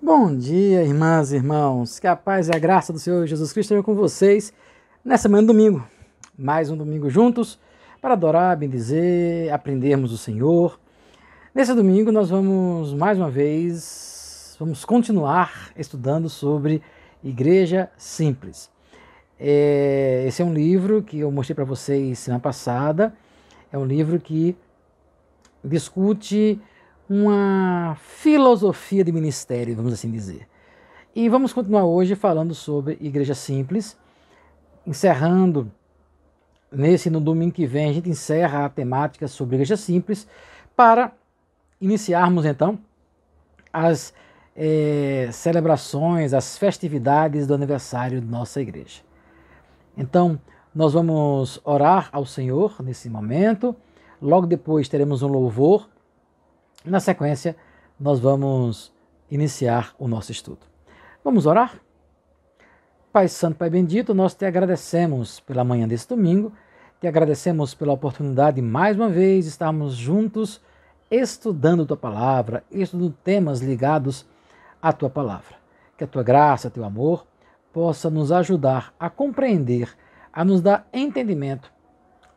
Bom dia, irmãs e irmãos. Que a paz e a graça do Senhor Jesus Cristo estejam com vocês nessa manhã de domingo. Mais um domingo juntos para adorar, bendizer, aprendermos do Senhor. Nesse domingo nós vamos mais uma vez, continuar estudando sobre Igreja Simples. Esse é um livro que eu mostrei para vocês semana passada. É um livro que discute uma filosofia de ministério, vamos assim dizer. E vamos continuar hoje falando sobre Igreja Simples, encerrando no domingo que vem a gente encerra a temática sobre Igreja Simples para iniciarmos então as celebrações, as festividades do aniversário de nossa igreja. Então, nós vamos orar ao Senhor nesse momento, logo depois teremos um louvor. Na sequência, nós vamos iniciar o nosso estudo. Vamos orar? Pai Santo, Pai Bendito, nós te agradecemos pela manhã desse domingo, te agradecemos pela oportunidade de mais uma vez estarmos juntos estudando Tua Palavra, estudando temas ligados à Tua Palavra. Que a Tua graça, Teu amor, possa nos ajudar a compreender, a nos dar entendimento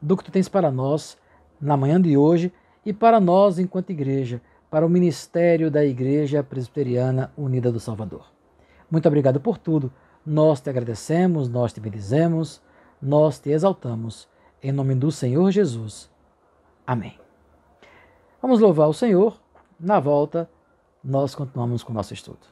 do que Tu tens para nós na manhã de hoje, e para nós, enquanto igreja, para o ministério da Igreja Presbiteriana Unida do Salvador. Muito obrigado por tudo. Nós te agradecemos, nós te bendizemos, nós te exaltamos. Em nome do Senhor Jesus. Amém. Vamos louvar o Senhor. Na volta, nós continuamos com o nosso estudo.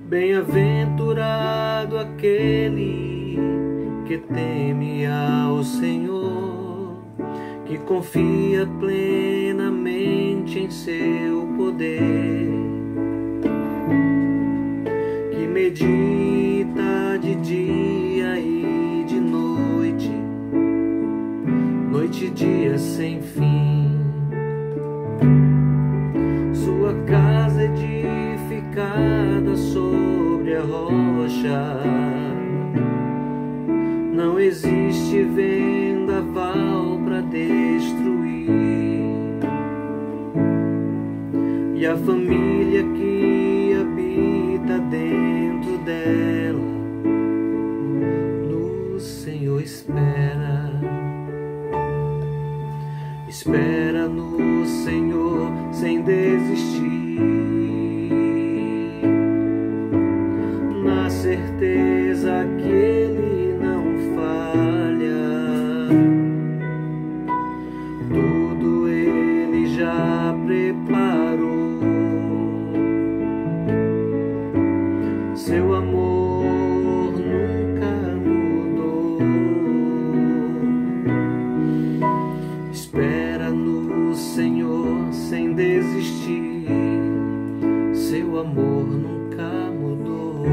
Bem-aventurado aquele que teme ao Senhor, que confia plenamente em seu poder, que medita de dia e de noite, noite e dia sem fim. Sua casa edificada sobre a rocha, não existe vendaval para destruir. E a família que habita dentro dela, no Senhor espera. Espera no Senhor sem desistir, na certeza que Ele não falha. Tudo Ele já preparou. Seu amor nunca mudou. Espera no Senhor sem desistir. Seu amor nunca mudou.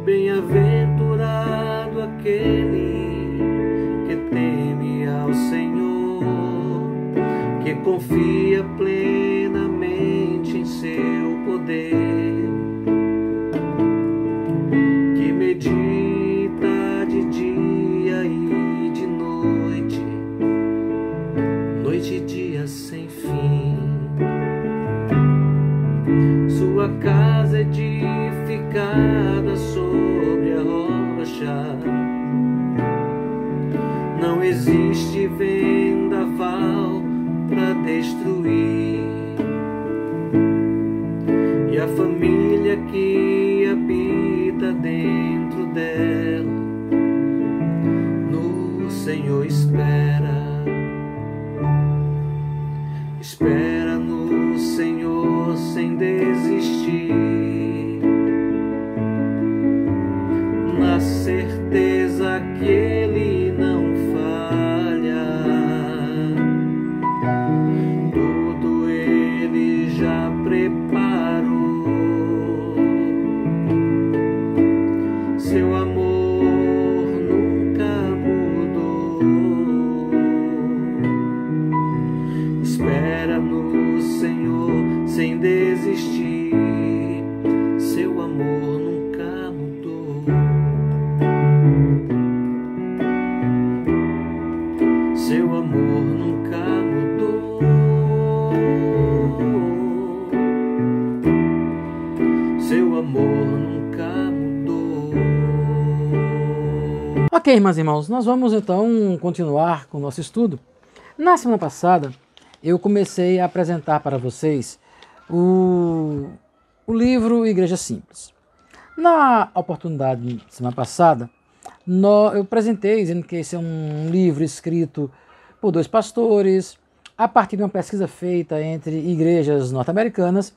Bem-aventurado aquele que teme ao Senhor, que confia plenamente em seu poder, que medita de dia e de noite, noite e dia sem fim. Sua casa edificada sobre a rocha, não existe vendaval para destruir. E a família que habita dentro dela, no Senhor espera. Espera no Senhor sem desistir, na certeza que Ele não falha. Tudo Ele já preparou. Seu amor nunca mudou. Espera no Senhor sem desistir, seu amor nunca mudou. Seu amor nunca mudou. Seu amor nunca mudou. Ok, irmãs e irmãos, nós vamos então continuar com o nosso estudo. Na semana passada, eu comecei a apresentar para vocês o livro Igreja Simples. Na oportunidade semana passada, eu apresentei dizendo que esse é um livro escrito por 2 pastores, a partir de uma pesquisa feita entre igrejas norte-americanas,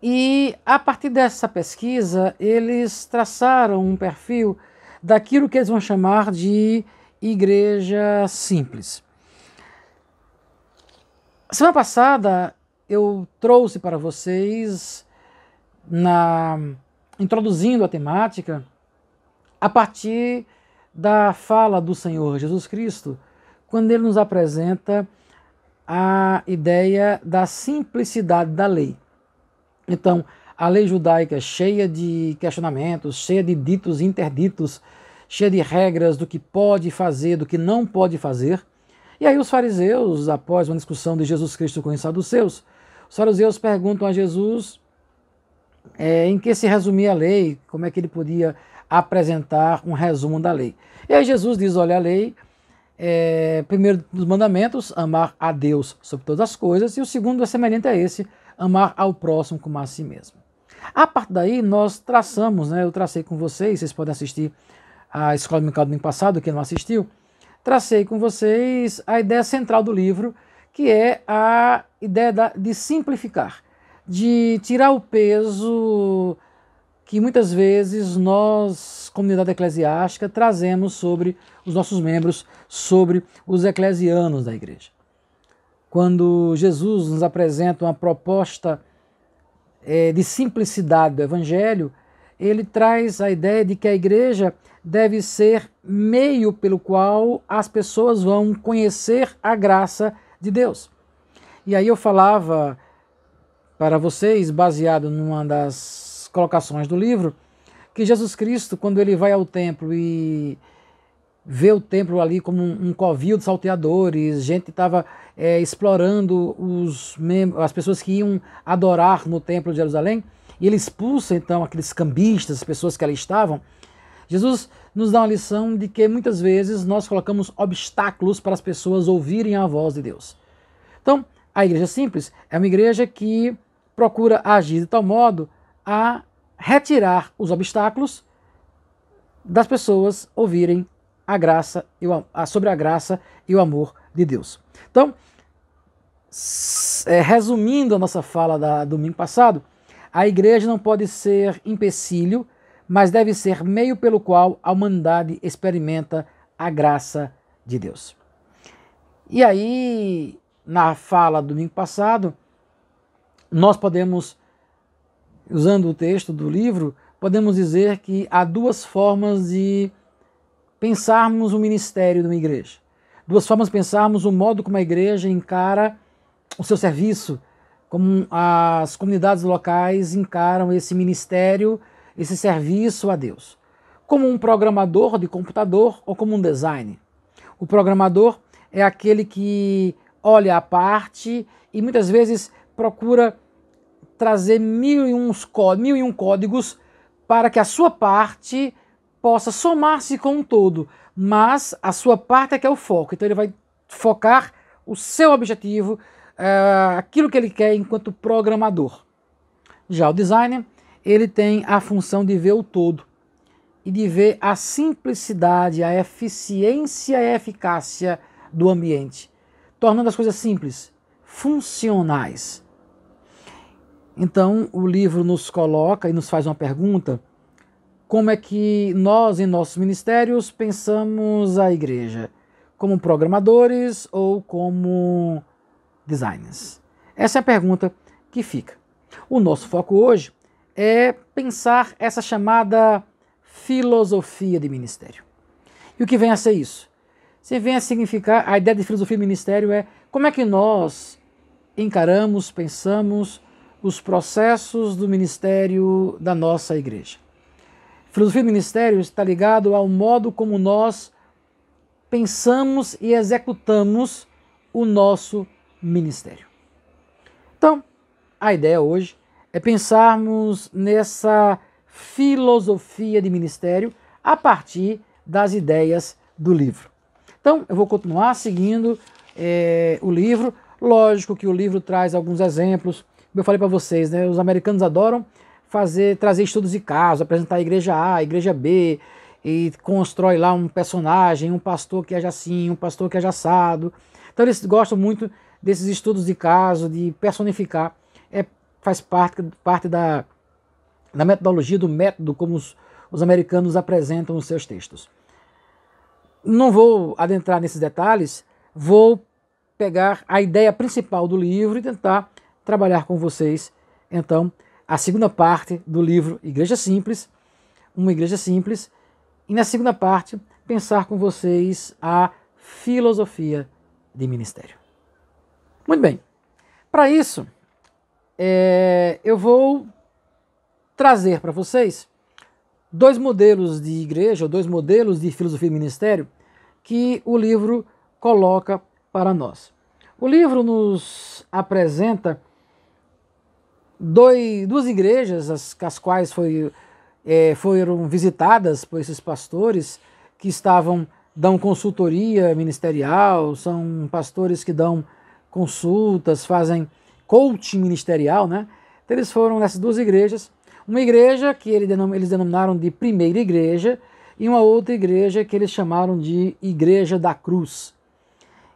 e a partir dessa pesquisa eles traçaram um perfil daquilo que eles vão chamar de igreja simples. Semana passada eu trouxe para vocês, introduzindo a temática, a partir da fala do Senhor Jesus Cristo, quando ele nos apresenta a ideia da simplicidade da lei. Então, a lei judaica é cheia de questionamentos, cheia de ditos e interditos, cheia de regras do que pode fazer, do que não pode fazer. E aí os fariseus, após uma discussão de Jesus Cristo com os saduceus, os fariseus perguntam a Jesus em que se resumia a lei, como é que ele podia apresentar um resumo da lei. E aí Jesus diz, olha, a lei, primeiro dos mandamentos, amar a Deus sobre todas as coisas, e o segundo é semelhante a esse, amar ao próximo como a si mesmo. A partir daí nós traçamos, eu tracei com vocês podem assistir a Escola Dominical do domingo passado, quem não assistiu, tracei com vocês a ideia central do livro, que é a ideia de simplificar, de tirar o peso que muitas vezes nós, comunidade eclesiástica, trazemos sobre os nossos membros, sobre os eclesianos da igreja. Quando Jesus nos apresenta uma proposta de simplicidade do Evangelho, ele traz a ideia de que a igreja deve ser meio pelo qual as pessoas vão conhecer a graça de Deus. E aí eu falava para vocês, baseado numa das colocações do livro, que Jesus Cristo, quando ele vai ao templo e vê o templo ali como um covil de salteadores, gente estava explorando as pessoas que iam adorar no templo de Jerusalém, e ele expulsa então aqueles cambistas, as pessoas que ali estavam. Jesus nos dá uma lição de que muitas vezes nós colocamos obstáculos para as pessoas ouvirem a voz de Deus. Então, a igreja simples é uma igreja que procura agir de tal modo a retirar os obstáculos das pessoas ouvirem a graça sobre a graça e o amor de Deus. Então, resumindo a nossa fala do domingo passado, a igreja não pode ser empecilho, mas deve ser meio pelo qual a humanidade experimenta a graça de Deus. E aí, na fala do domingo passado, nós podemos, usando o texto do livro, podemos dizer que há 2 formas de pensarmos o ministério de uma igreja. 2 formas de pensarmos o modo como a igreja encara o seu serviço, como as comunidades locais encaram esse ministério, esse serviço a Deus. Como um programador de computador ou como um designer. O programador é aquele que olha a parte e muitas vezes procura trazer 1001 códigos para que a sua parte possa somar-se com um todo, mas a sua parte é que é o foco. Então ele vai focar o seu objetivo, aquilo que ele quer enquanto programador. Já o designer, ele tem a função de ver o todo e de ver a simplicidade, a eficiência e a eficácia do ambiente, tornando as coisas simples, funcionais. Então o livro nos coloca e nos faz uma pergunta: como é que nós, em nossos ministérios, pensamos a igreja? Como programadores ou como designers? Essa é a pergunta que fica. O nosso foco hoje é pensar essa chamada filosofia de ministério. E o que vem a ser isso? Vem a significar, a ideia de filosofia de ministério é como é que nós encaramos, pensamos os processos do ministério da nossa igreja. Filosofia do ministério está ligado ao modo como nós pensamos e executamos o nosso ministério. Então, a ideia hoje é pensarmos nessa filosofia de ministério a partir das ideias do livro. Então, eu vou continuar seguindo o livro. Lógico que o livro traz alguns exemplos. Como eu falei para vocês, né, os americanos adoram trazer estudos de caso, apresentar a igreja A, a igreja B, e constrói lá um personagem, um pastor que age assim, um pastor que age assado. Então eles gostam muito desses estudos de caso, de personificar. Faz parte da metodologia, do método como os americanos apresentam os seus textos. Não vou adentrar nesses detalhes, vou pegar a ideia principal do livro e tentar trabalhar com vocês, então, a segunda parte do livro Igreja Simples, uma igreja simples, e na segunda parte, pensar com vocês a filosofia de ministério. Muito bem, para isso, eu vou trazer para vocês dois modelos de igreja, ou dois modelos de filosofia de ministério que o livro coloca para nós. O livro nos apresenta duas igrejas, as quais foram visitadas por esses pastores que dão consultoria ministerial, são pastores que dão consultas, fazem coaching ministerial, né? Então eles foram nessas duas igrejas, uma igreja que eles denominaram de primeira igreja e uma outra igreja que eles chamaram de Igreja da Cruz.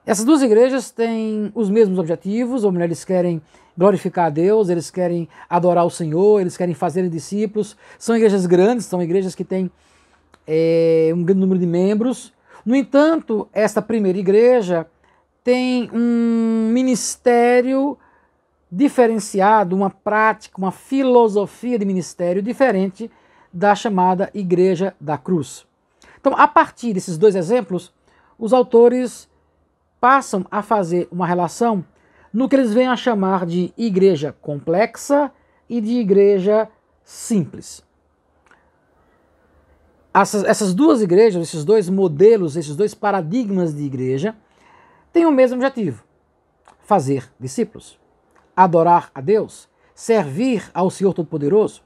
Essas duas igrejas têm os mesmos objetivos, ou melhor, eles querem glorificar a Deus, eles querem adorar o Senhor, eles querem fazer discípulos. São igrejas grandes, são igrejas que têm um grande número de membros. No entanto, esta primeira igreja tem um ministério diferenciado, uma prática, uma filosofia de ministério diferente da chamada Igreja da Cruz. Então, a partir desses dois exemplos, os autores passam a fazer uma relação no que eles vêm a chamar de igreja complexa e de igreja simples. Essas duas igrejas, esses dois modelos, esses dois paradigmas de igreja, têm o mesmo objetivo: fazer discípulos, adorar a Deus, servir ao Senhor Todo-Poderoso.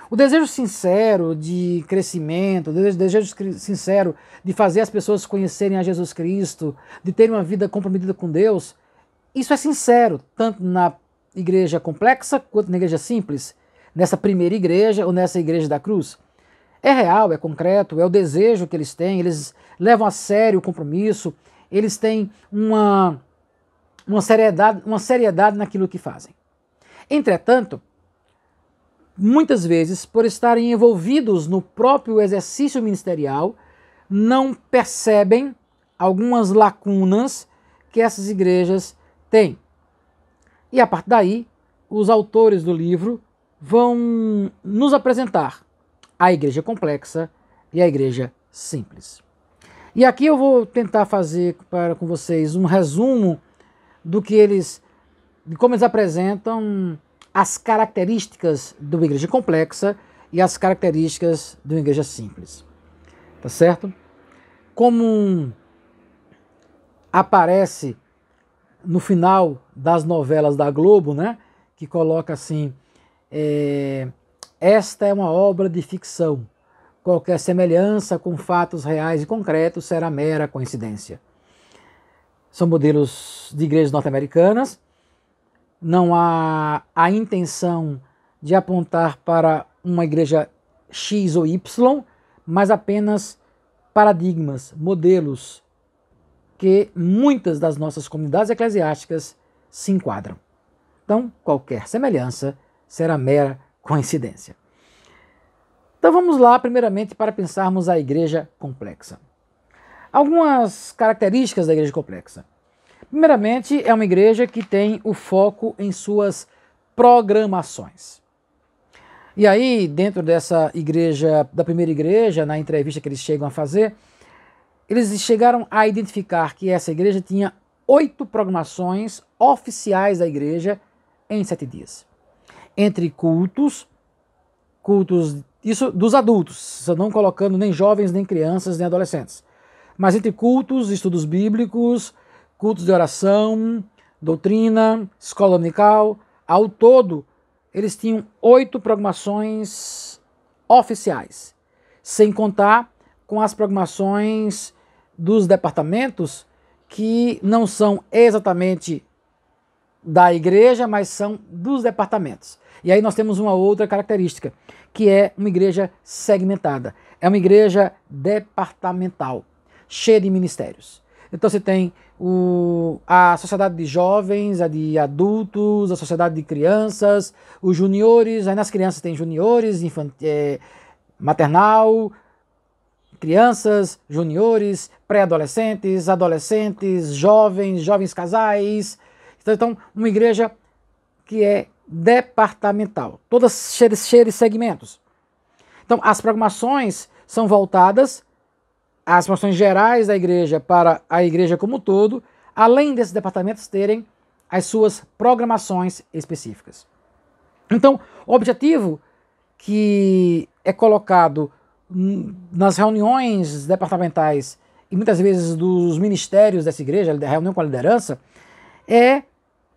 O desejo sincero de crescimento, o desejo sincero de fazer as pessoas conhecerem a Jesus Cristo, de terem uma vida comprometida com Deus, isso é sincero, tanto na igreja complexa quanto na igreja simples, nessa primeira igreja ou nessa igreja da cruz. É real, é concreto, é o desejo que eles têm, eles levam a sério o compromisso, eles têm uma seriedade naquilo que fazem. Entretanto, muitas vezes, por estarem envolvidos no próprio exercício ministerial, não percebem algumas lacunas que essas igrejas têm. E a partir daí, os autores do livro vão nos apresentar a igreja complexa e a igreja simples. E aqui eu vou tentar fazer com vocês um resumo de como eles apresentam as características de uma igreja complexa e as características de uma igreja simples. Tá certo? Como aparece no final das novelas da Globo, né? Que coloca assim, esta é uma obra de ficção. Qualquer semelhança com fatos reais e concretos será mera coincidência. São modelos de igrejas norte-americanas. Não há a intenção de apontar para uma igreja X ou Y, mas apenas paradigmas, modelos que muitas das nossas comunidades eclesiásticas se enquadram. Então, qualquer semelhança será mera coincidência. Então vamos lá, primeiramente, para pensarmos a igreja complexa. Algumas características da igreja complexa. Primeiramente, é uma igreja que tem o foco em suas programações. E aí, dentro dessa igreja, da primeira igreja, na entrevista que eles chegam a fazer, eles chegaram a identificar que essa igreja tinha 8 programações oficiais da igreja em 7 dias. Entre cultos, isso dos adultos, não colocando nem jovens, nem crianças, nem adolescentes. Mas entre cultos, estudos bíblicos, cultos de oração, doutrina, escola dominical, ao todo, eles tinham 8 programações oficiais, sem contar com as programações dos departamentos que não são exatamente da igreja, mas são dos departamentos. E aí nós temos uma outra característica, que é uma igreja segmentada. É uma igreja departamental, cheia de ministérios. Então você tem a sociedade de jovens, a de adultos, a sociedade de crianças, os juniores, aí nas crianças tem juniores, maternal, crianças, juniores, pré-adolescentes, adolescentes, jovens casais. Então, uma igreja que é departamental, todas cheias de segmentos. Então, as programações são voltadas, as programações gerais da igreja para a igreja como um todo, além desses departamentos terem as suas programações específicas. Então, o objetivo que é colocado nas reuniões departamentais e muitas vezes dos ministérios dessa igreja, da reunião com a liderança, é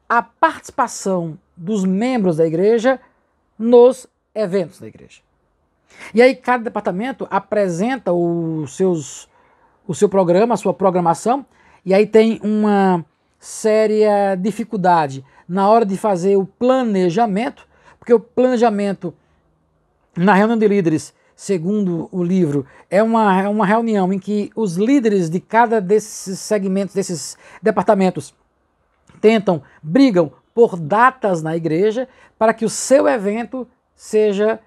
a participação dos membros da igreja nos eventos da igreja. E aí cada departamento apresenta o seu programa, a sua programação, e aí tem uma séria dificuldade na hora de fazer o planejamento, porque o planejamento na reunião de líderes, segundo o livro, é uma reunião em que os líderes de cada desses segmentos, desses departamentos, brigam por datas na igreja para que o seu evento seja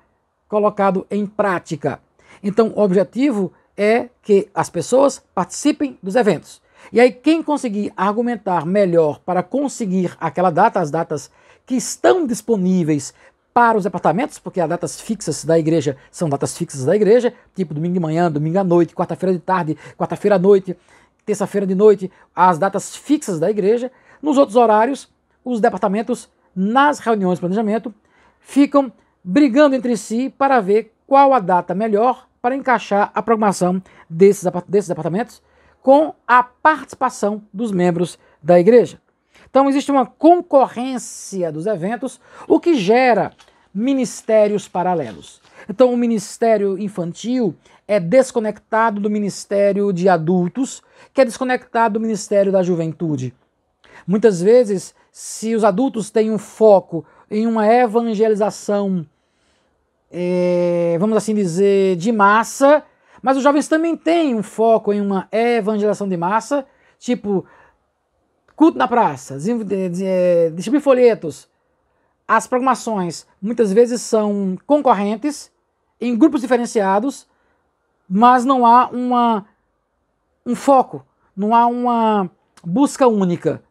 colocado em prática. Então, o objetivo é que as pessoas participem dos eventos. E aí, quem conseguir argumentar melhor para conseguir aquela data, as datas que estão disponíveis para os departamentos, porque as datas fixas da igreja são datas fixas da igreja, tipo domingo de manhã, domingo à noite, quarta-feira de tarde, quarta-feira à noite, terça-feira de noite, as datas fixas da igreja. Nos outros horários, os departamentos, nas reuniões de planejamento, ficam brigando entre si para ver qual a data melhor para encaixar a programação desses departamentos com a participação dos membros da igreja. Então existe uma concorrência dos eventos, o que gera ministérios paralelos. Então o ministério infantil é desconectado do ministério de adultos, que é desconectado do ministério da juventude. Muitas vezes, se os adultos têm um foco em uma evangelização, vamos assim dizer, de massa, mas os jovens também têm um foco em uma evangelização de massa, tipo culto na praça, distribuir folhetos. As programações muitas vezes são concorrentes, em grupos diferenciados, mas não há um foco, não há uma busca única.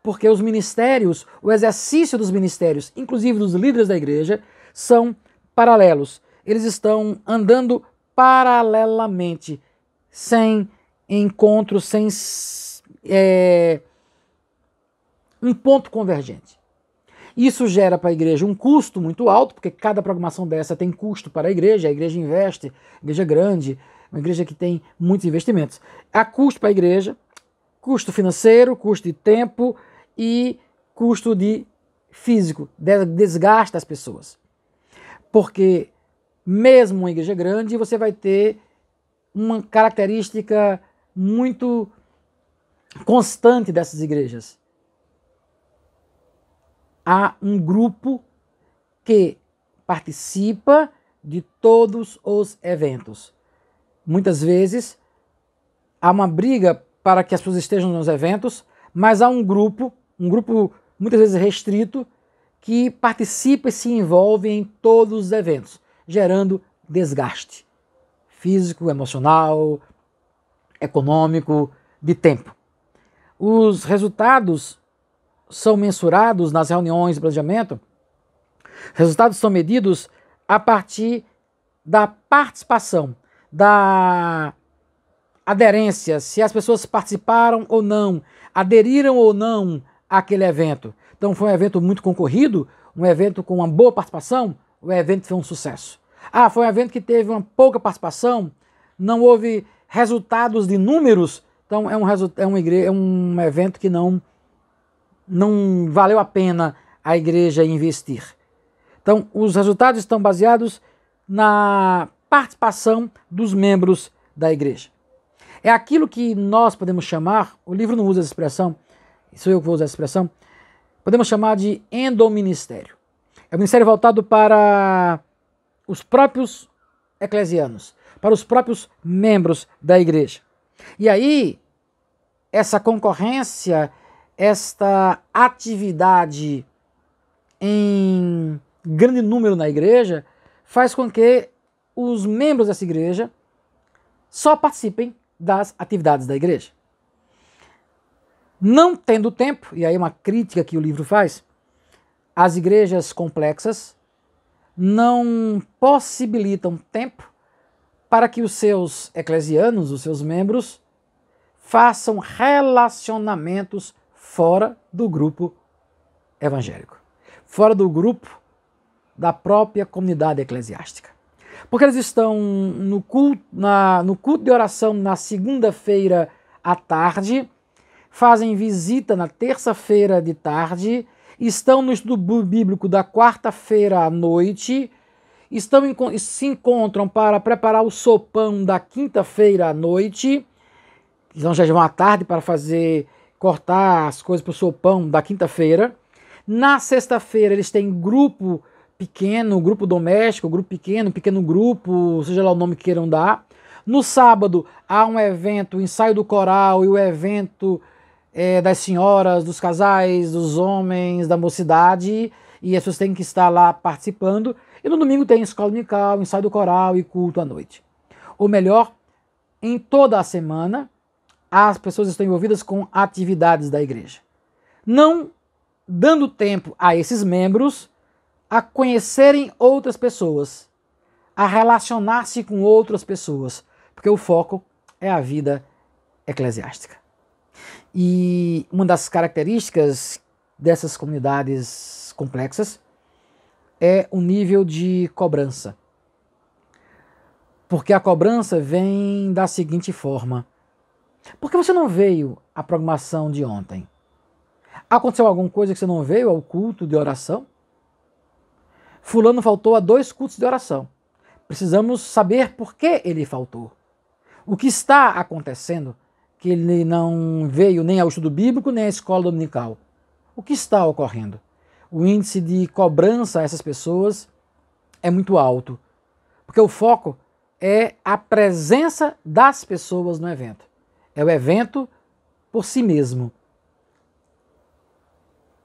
Porque os ministérios, o exercício dos ministérios, inclusive dos líderes da igreja, são paralelos. Eles estão andando paralelamente, sem encontro, sem um ponto convergente. Isso gera para a igreja um custo muito alto, porque cada programação dessa tem custo para a igreja investe, a igreja é grande, uma igreja que tem muitos investimentos. Há custo para a igreja, custo financeiro, custo de tempo e custo de físico, desgaste das pessoas. Porque mesmo uma igreja grande, você vai ter uma característica muito constante dessas igrejas. Há um grupo que participa de todos os eventos. Muitas vezes há uma briga para que as pessoas estejam nos eventos, mas há um grupo muitas vezes restrito, que participa e se envolve em todos os eventos, gerando desgaste físico, emocional, econômico, de tempo. Os resultados são mensurados nas reuniões de planejamento, resultados são medidos a partir da participação, da aderência, se as pessoas participaram ou não, aderiram ou não àquele evento. Então foi um evento muito concorrido, um evento com uma boa participação, o evento foi um sucesso. Ah, foi um evento que teve uma pouca participação, não houve resultados de números, então é um evento que não valeu a pena a igreja investir. Então, os resultados estão baseados na participação dos membros da igreja. É aquilo que nós podemos chamar, o livro não usa essa expressão, sou eu que vou usar essa expressão, podemos chamar de endoministério. É um ministério voltado para os próprios eclesianos, para os próprios membros da igreja. E aí, essa concorrência, esta atividade em grande número na igreja, faz com que os membros dessa igreja só participem das atividades da igreja. Não tendo tempo, e aí uma crítica que o livro faz, as igrejas complexas não possibilitam tempo para que os seus eclesianos, os seus membros, façam relacionamentos fora do grupo evangélico, fora do grupo da própria comunidade eclesiástica. Porque eles estão no culto de oração na segunda-feira à tarde, fazem visita na terça-feira de tarde, estão no estudo bíblico da quarta-feira à noite, se encontram para preparar o sopão da quinta-feira à noite, então já vão à tarde para cortar as coisas para o sopão da quinta-feira. Na sexta-feira eles têm grupo pequeno, grupo doméstico, grupo pequeno, pequeno grupo, seja lá o nome que queiram dar. No sábado há um evento, o ensaio do coral e o evento das senhoras, dos casais, dos homens, da mocidade, e as pessoas têm que estar lá participando. E no domingo tem escola dominical, ensaio do coral e culto à noite. Ou melhor, em toda a semana, as pessoas estão envolvidas com atividades da igreja, não dando tempo a esses membros a conhecerem outras pessoas, a relacionar-se com outras pessoas, porque o foco é a vida eclesiástica. E uma das características dessas comunidades complexas é o nível de cobrança. Porque a cobrança vem da seguinte forma: por que você não veio à programação de ontem? Aconteceu alguma coisa que você não veio ao culto de oração? Fulano faltou a 2 cultos de oração. Precisamos saber por que ele faltou. O que está acontecendo que ele não veio nem ao estudo bíblico, nem à escola dominical? O que está ocorrendo? O índice de cobrança a essas pessoas é muito alto, porque o foco é a presença das pessoas no evento. É o evento por si mesmo.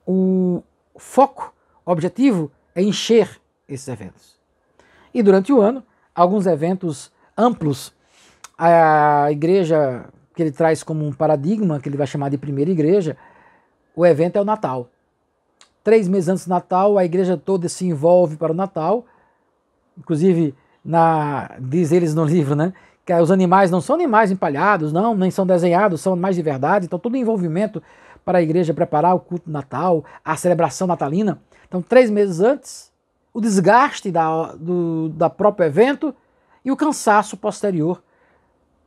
O foco, o objetivo é encher esses eventos. E durante o ano, alguns eventos amplos, a igreja que ele traz como um paradigma, que ele vai chamar de primeira igreja, o evento é o Natal. 3 meses antes do Natal, a igreja toda se envolve para o Natal. Inclusive, diz eles no livro, né, que os animais não são animais empalhados, não, nem são desenhados, são animais de verdade. Então, todo o envolvimento para a igreja preparar o culto do Natal, a celebração natalina. Então, 3 meses antes, o desgaste da próprio evento e o cansaço posterior.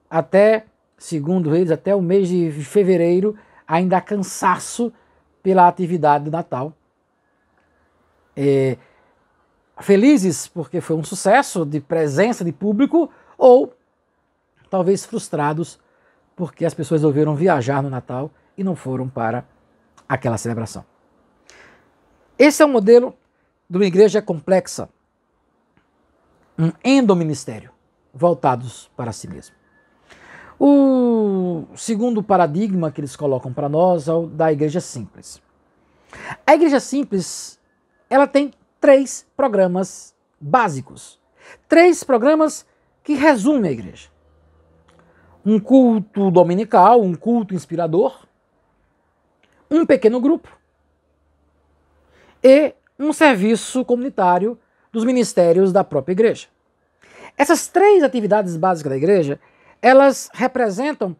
Até, segundo eles, até o mês de fevereiro, ainda há cansaço pela atividade do Natal. Felizes porque foi um sucesso de presença de público, ou talvez frustrados porque as pessoas resolveram viajar no Natal e não foram para aquela celebração. Esse é o modelo de uma igreja complexa, um endoministério, voltados para si mesmo. O segundo paradigma que eles colocam para nós é o da igreja simples. A igreja simples, ela tem 3 programas básicos. 3 programas que resumem a igreja. Um culto dominical, um culto inspirador, um pequeno grupo e um serviço comunitário dos ministérios da própria igreja. Essas 3 atividades básicas da igreja, elas representam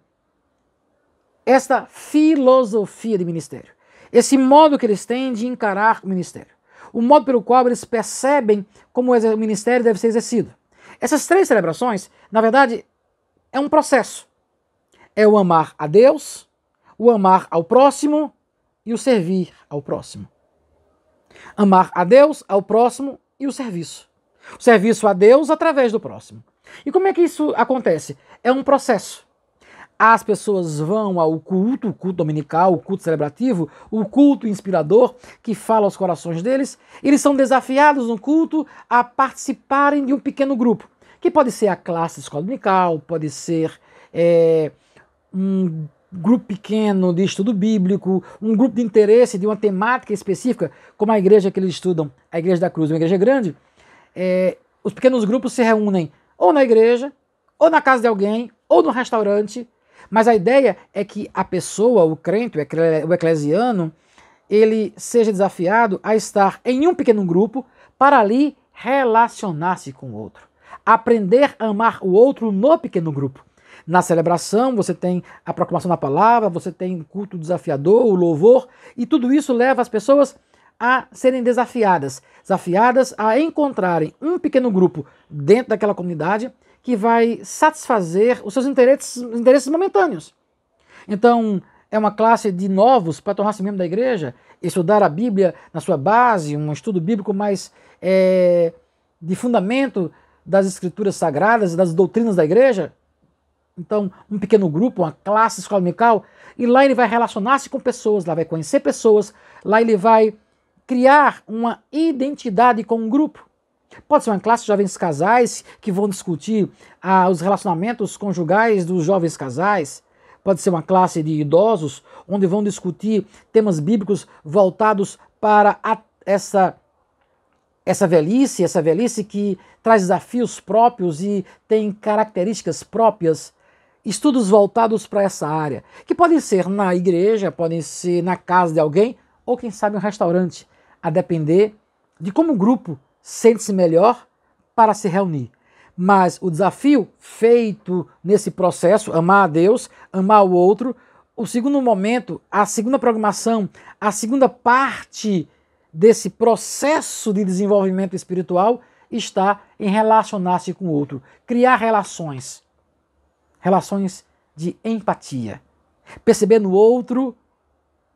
esta filosofia de ministério, esse modo que eles têm de encarar o ministério, o modo pelo qual eles percebem como o ministério deve ser exercido. Essas 3 celebrações, na verdade, é um processo. É o amar a Deus, o amar ao próximo e o servir ao próximo. Amar a Deus, ao próximo e o serviço. O serviço a Deus através do próximo. E como é que isso acontece? É um processo. As pessoas vão ao culto, o culto dominical, o culto celebrativo, o culto inspirador, que fala aos corações deles. Eles são desafiados no culto a participarem de um pequeno grupo, que pode ser a classe de escola dominical, pode ser um grupo pequeno de estudo bíblico, um grupo de interesse de uma temática específica, como a igreja que eles estudam, a Igreja da Cruz, uma igreja grande. Os pequenos grupos se reúnem ou na igreja, ou na casa de alguém, ou no restaurante, mas a ideia é que a pessoa, o crente, o eclesiano, ele seja desafiado a estar em um pequeno grupo para ali relacionar-se com o outro, aprender a amar o outro no pequeno grupo. Na celebração você tem a proclamação da palavra, você tem o culto desafiador, o louvor, e tudo isso leva as pessoas a serem desafiadas a encontrarem um pequeno grupo dentro daquela comunidade que vai satisfazer os seus interesses momentâneos. Então, é uma classe de novos para tornar-se membro da igreja, estudar a Bíblia na sua base, um estudo bíblico mais de fundamento das escrituras sagradas e das doutrinas da igreja. Então, um pequeno grupo, uma classe escola dominical, e lá ele vai relacionar-se com pessoas, lá vai conhecer pessoas, lá ele vai criar uma identidade com um grupo. Pode ser uma classe de jovens casais que vão discutir os relacionamentos conjugais dos jovens casais. Pode ser uma classe de idosos, onde vão discutir temas bíblicos voltados para essa velhice que traz desafios próprios e tem características próprias. Estudos voltados para essa área, que podem ser na igreja, podem ser na casa de alguém, ou quem sabe um restaurante, a depender de como o grupo sente-se melhor para se reunir. Mas o desafio feito nesse processo, amar a Deus, amar o outro, o segundo momento, a segunda programação, a segunda parte desse processo de desenvolvimento espiritual está em relacionar-se com o outro, criar relações de empatia, perceber no outro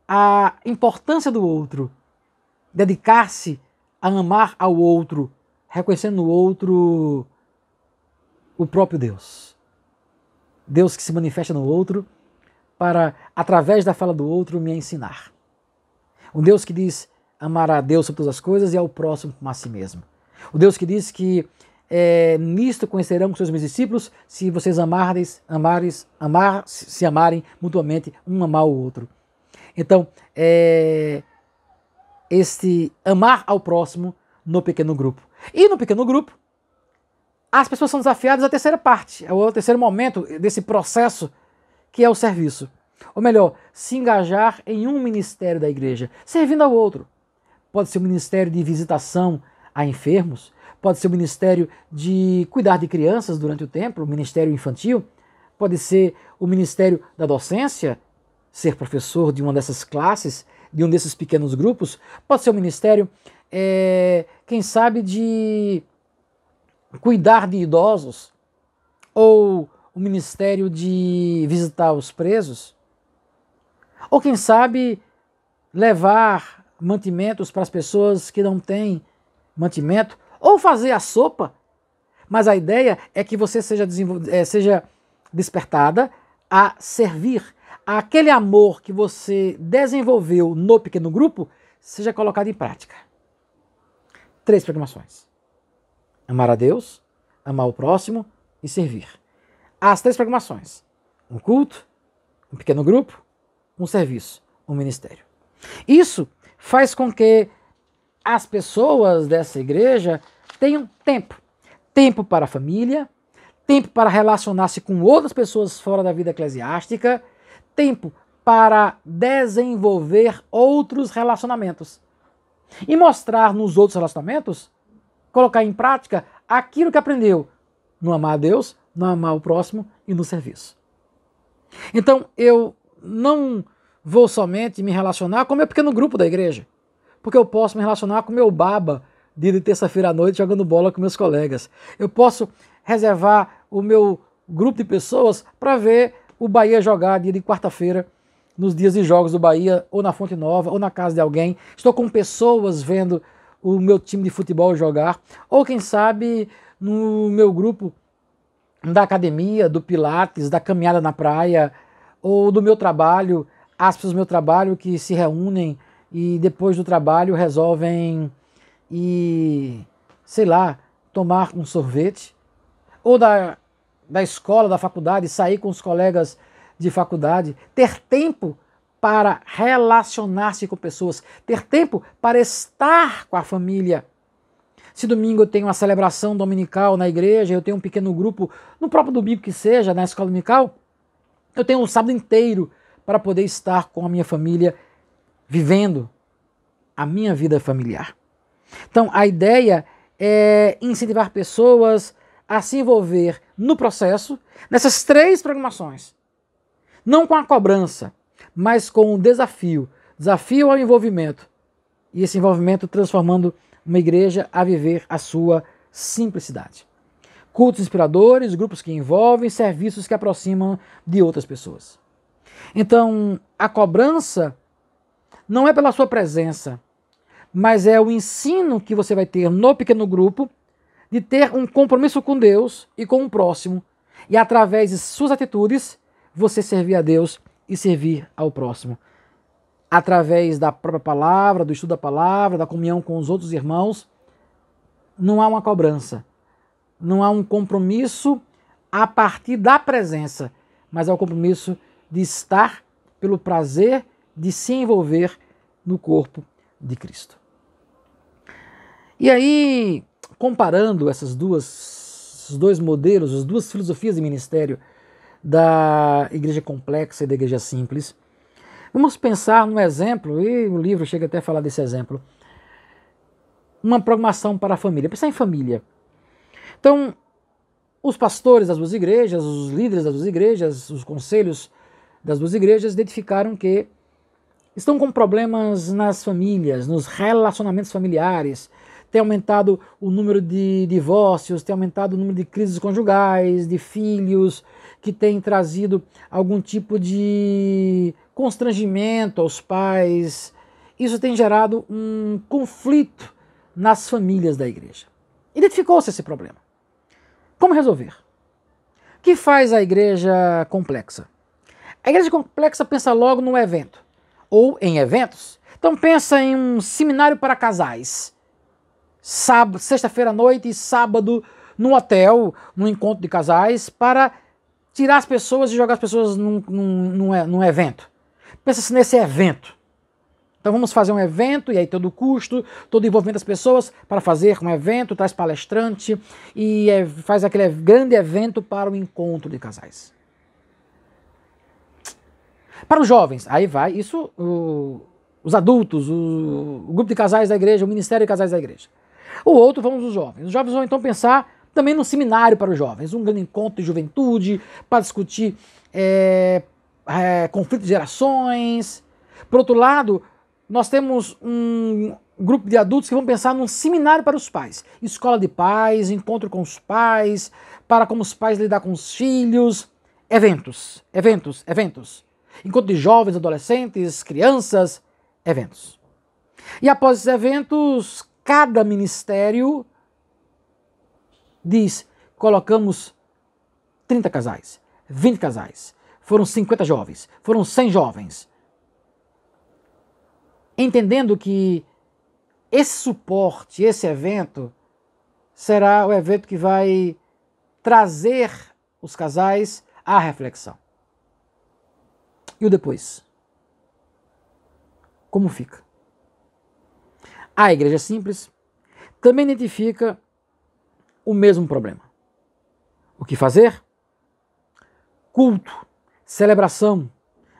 a importância do outro, dedicar-se a amar ao outro, reconhecendo no outro o próprio Deus. Deus que se manifesta no outro para, através da fala do outro, me ensinar. Um Deus que diz amar a Deus sobre todas as coisas e ao próximo como a si mesmo. O Deus que diz que nisto conhecerão os seus meus discípulos se vocês se amarem mutuamente, um amar o outro. Então, este amar ao próximo no pequeno grupo. E no pequeno grupo, as pessoas são desafiadas à terceira parte, ao terceiro momento desse processo, que é o serviço. Ou melhor, se engajar em um ministério da igreja, servindo ao outro. Pode ser o ministério de visitação a enfermos, pode ser o ministério de cuidar de crianças durante o templo, o ministério infantil, pode ser o ministério da docência, ser professor de uma dessas classes, de um desses pequenos grupos, pode ser o ministério, quem sabe, de cuidar de idosos, ou o ministério de visitar os presos, ou quem sabe levar mantimentos para as pessoas que não têm mantimento, ou fazer a sopa, mas a ideia é que você seja despertada a servir, a aquele amor que você desenvolveu no pequeno grupo, seja colocado em prática. 3 programações. Amar a Deus, amar o próximo e servir. As 3 programações. Um culto, um pequeno grupo, um serviço, um ministério. Isso faz com que as pessoas dessa igreja tenham tempo. Tempo para a família, tempo para relacionar-se com outras pessoas fora da vida eclesiástica, tempo para desenvolver outros relacionamentos. E mostrar nos outros relacionamentos, colocar em prática aquilo que aprendeu no amar a Deus, no amar o próximo e no serviço. Então, eu não vou somente me relacionar com o meu pequeno grupo da igreja, porque eu posso me relacionar com o meu baba dia de terça-feira à noite jogando bola com meus colegas. Eu posso reservar o meu grupo de pessoas para ver o Bahia jogar dia de quarta-feira, nos dias de jogos do Bahia, ou na Fonte Nova, ou na casa de alguém. Estou com pessoas vendo o meu time de futebol jogar, ou quem sabe no meu grupo da academia, do Pilates, da caminhada na praia, ou do meu trabalho, as pessoas do meu trabalho que se reúnem e depois do trabalho resolvem ir, sei lá, tomar um sorvete, ou da escola, da faculdade, sair com os colegas de faculdade, ter tempo para relacionar-se com pessoas, ter tempo para estar com a família. Se domingo eu tenho uma celebração dominical na igreja, eu tenho um pequeno grupo, no próprio domingo que seja, na escola dominical, eu tenho um sábado inteiro para poder estar com a minha família, vivendo a minha vida familiar. Então, a ideia é incentivar pessoas a se envolver no processo, nessas 3 programações. Não com a cobrança, mas com o desafio. Desafio ao envolvimento. E esse envolvimento transformando uma igreja a viver a sua simplicidade. Cultos inspiradores, grupos que envolvem, serviços que aproximam de outras pessoas. Então, a cobrança não é pela sua presença, mas é o ensino que você vai ter no pequeno grupo de ter um compromisso com Deus e com o próximo, e através de suas atitudes, você servir a Deus e servir ao próximo. Através da própria palavra, do estudo da palavra, da comunhão com os outros irmãos, não há uma cobrança, não há um compromisso a partir da presença, mas é o compromisso de estar pelo prazer de se envolver no corpo de Cristo. E aí, comparando esses dois modelos, as 2 filosofias de ministério da igreja complexa e da igreja simples, vamos pensar no exemplo, e o livro chega até a falar desse exemplo, uma programação para a família, pensar em família. Então, os pastores das 2 igrejas, os líderes das 2 igrejas, os conselhos das 2 igrejas identificaram que estão com problemas nas famílias, nos relacionamentos familiares, tem aumentado o número de divórcios, tem aumentado o número de crises conjugais, de filhos, que tem trazido algum tipo de constrangimento aos pais. Isso tem gerado um conflito nas famílias da igreja. Identificou-se esse problema. Como resolver? O que faz a igreja complexa? A igreja complexa pensa logo no evento, ou em eventos. Então pensa em um seminário para casais. Sexta-feira à noite e sábado no hotel, num encontro de casais, para tirar as pessoas e jogar as pessoas num evento. Pensa-se nesse evento. Então vamos fazer um evento, e aí todo o custo, todo o envolvimento das pessoas para fazer um evento, traz palestrante e faz aquele grande evento para o encontro de casais. Para os jovens, aí vai isso, os adultos, o grupo de casais da igreja, o ministério de casais da igreja. O outro, vamos os jovens. Os jovens vão então pensar também num seminário para os jovens, um grande encontro de juventude para discutir conflitos de gerações. Por outro lado, nós temos um grupo de adultos que vão pensar num seminário para os pais. Escola de pais, encontro com os pais, para como os pais lidar com os filhos. Eventos. Encontro de jovens, adolescentes, crianças, eventos. E após esses eventos, cada ministério diz, colocamos 30 casais, 20 casais, foram 50 jovens, foram 100 jovens. Entendendo que esse suporte, esse evento, será o evento que vai trazer os casais à reflexão. E o depois? Como fica? A igreja simples também identifica o mesmo problema. O que fazer? Culto, celebração,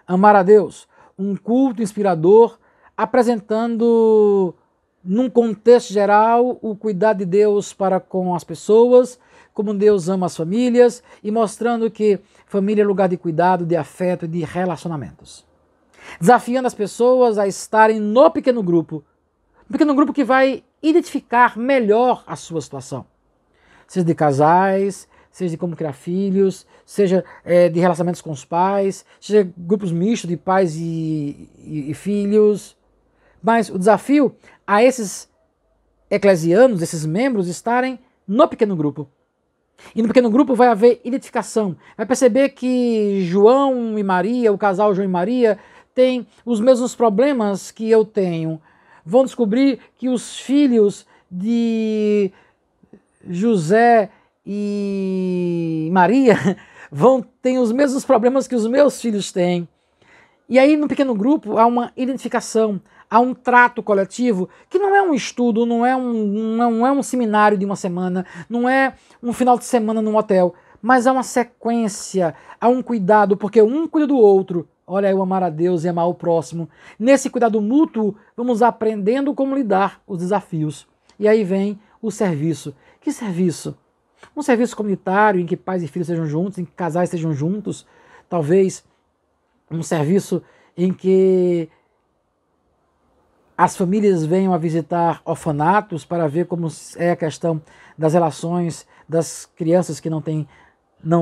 amar a Deus, um culto inspirador, apresentando, num contexto geral, o cuidado de Deus para com as pessoas, como Deus ama as famílias e mostrando que família é lugar de cuidado, de afeto e de relacionamentos. Desafiando as pessoas a estarem no pequeno grupo. Um pequeno grupo que vai identificar melhor a sua situação. Seja de casais, seja de como criar filhos, seja de relacionamentos com os pais, seja grupos mistos de pais e filhos. Mas o desafio a esses eclesianos, esses membros, estarem no pequeno grupo. E no pequeno grupo vai haver identificação. Vai perceber que João e Maria, o casal João e Maria, tem os mesmos problemas que eu tenho. Vão descobrir que os filhos de José e Maria têm os mesmos problemas que os meus filhos têm. E aí no pequeno grupo há uma identificação, há um trato coletivo, que não é um estudo, não é um seminário de uma semana, não é um final de semana num hotel, mas há uma sequência, há um cuidado, porque um cuida do outro. Olha, eu amar a Deus e amar o próximo. Nesse cuidado mútuo, vamos aprendendo como lidar os desafios. E aí vem o serviço. Que serviço? Um serviço comunitário em que pais e filhos estejam juntos, em que casais estejam juntos. Talvez um serviço em que as famílias venham a visitar orfanatos para ver como é a questão das relações das crianças que não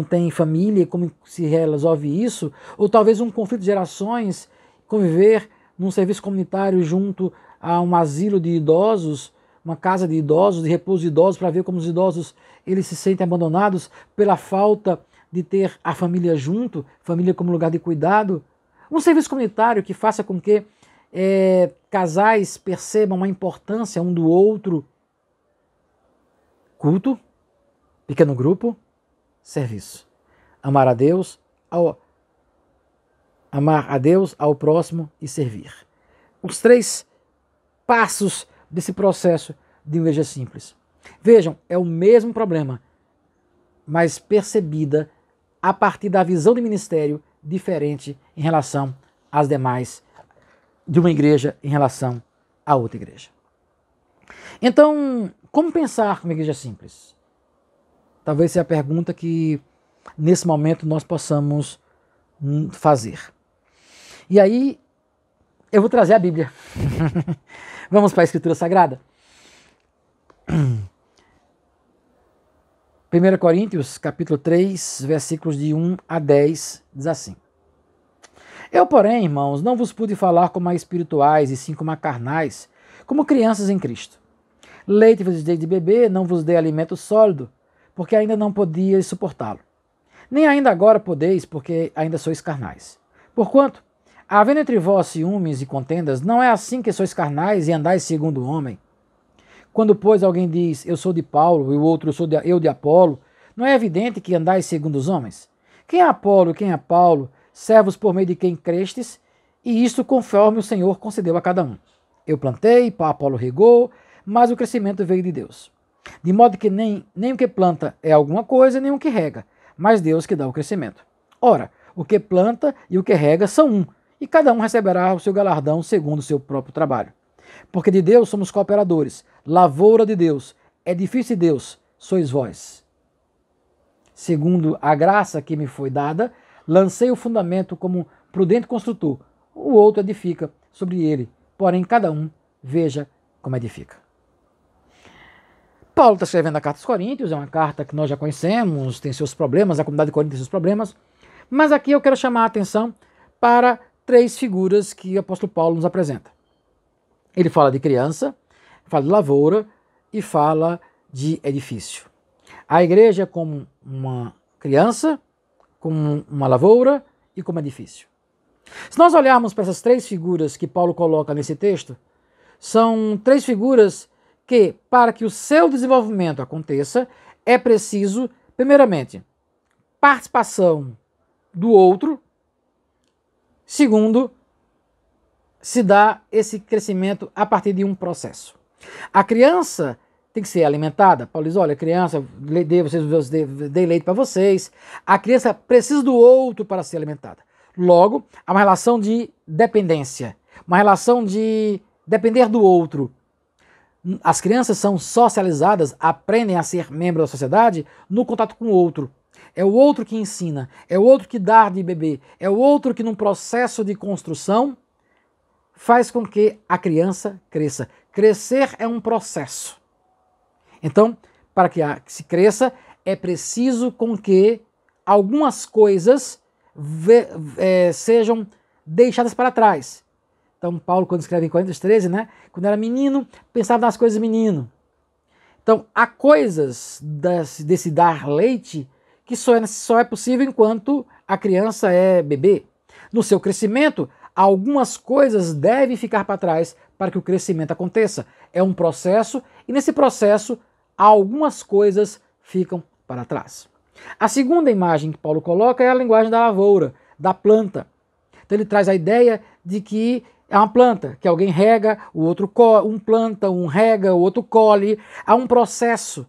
têm família, como se resolve isso, ou talvez um conflito de gerações, conviver num serviço comunitário junto a um asilo de idosos, uma casa de idosos, de repouso de idosos, para ver como os idosos eles se sentem abandonados pela falta de ter a família junto, família como lugar de cuidado. Um serviço comunitário que faça com que casais percebam a importância um do outro. Culto, pequeno grupo, serviço. Amar a Deus, ao próximo e servir. Os 3 passos desse processo de igreja simples. Vejam, é o mesmo problema, mas percebida a partir da visão de ministério diferente em relação às demais, de uma igreja em relação a outra igreja. Então, como pensar uma igreja simples? Talvez seja a pergunta que nesse momento nós possamos fazer. E aí, eu vou trazer a Bíblia. Vamos para a Escritura Sagrada? 1 Coríntios, capítulo 3, versículos de 1 a 10, diz assim: Eu, porém, irmãos, não vos pude falar como a espirituais, e sim como a carnais, como crianças em Cristo. Leite vos dei de beber, não vos dei alimento sólido, porque ainda não podíeis suportá-lo. Nem ainda agora podeis, porque ainda sois carnais. Porquanto, havendo entre vós ciúmes e contendas, não é assim que sois carnais e andais segundo o homem. Quando, pois, alguém diz, eu sou de Paulo, e o outro, eu de Apolo, não é evidente que andais segundo os homens? Quem é Apolo e quem é Paulo, servos por meio de quem crestes, e isto conforme o Senhor concedeu a cada um. Eu plantei, Apolo regou, mas o crescimento veio de Deus. De modo que nem o que planta é alguma coisa, nem o que rega, mas Deus que dá o crescimento. Ora, o que planta e o que rega são um, e cada um receberá o seu galardão segundo o seu próprio trabalho. Porque de Deus somos cooperadores, lavoura de Deus, edifício de Deus, sois vós. Segundo a graça que me foi dada, lancei o fundamento como prudente construtor, o outro edifica sobre ele, porém cada um veja como edifica. Paulo está escrevendo a carta aos Coríntios, é uma carta que nós já conhecemos, tem seus problemas, a comunidade de Corinto tem seus problemas, mas aqui eu quero chamar a atenção para 3 figuras que o apóstolo Paulo nos apresenta. Ele fala de criança, fala de lavoura e fala de edifício. A igreja como uma criança, como uma lavoura e como edifício. Se nós olharmos para essas 3 figuras que Paulo coloca nesse texto, são 3 figuras que, para que o seu desenvolvimento aconteça, é preciso, primeiramente, participação do outro. Segundo, se dá esse crescimento a partir de um processo. A criança tem que ser alimentada. Paulo diz, olha, criança, dei leite para vocês. A criança precisa do outro para ser alimentada. Logo, há uma relação de dependência, uma relação de depender do outro. As crianças são socializadas, aprendem a ser membros da sociedade no contato com o outro. É o outro que ensina, é o outro que dá de beber, é o outro que num processo de construção faz com que a criança cresça. Crescer é um processo. Então, para que se cresça, é preciso com que algumas coisas sejam deixadas para trás. Então, Paulo, quando escreve em Coríntios 13, né, quando era menino, pensava nas coisas de menino. Então, há coisas desse dar leite que só é possível enquanto a criança é bebê. No seu crescimento, algumas coisas devem ficar para trás para que o crescimento aconteça. É um processo e nesse processo algumas coisas ficam para trás. A segunda imagem que Paulo coloca é a linguagem da lavoura, da planta. Então ele traz a ideia de que é uma planta, que alguém rega, o outro um planta, um rega, o outro colhe. Há um processo.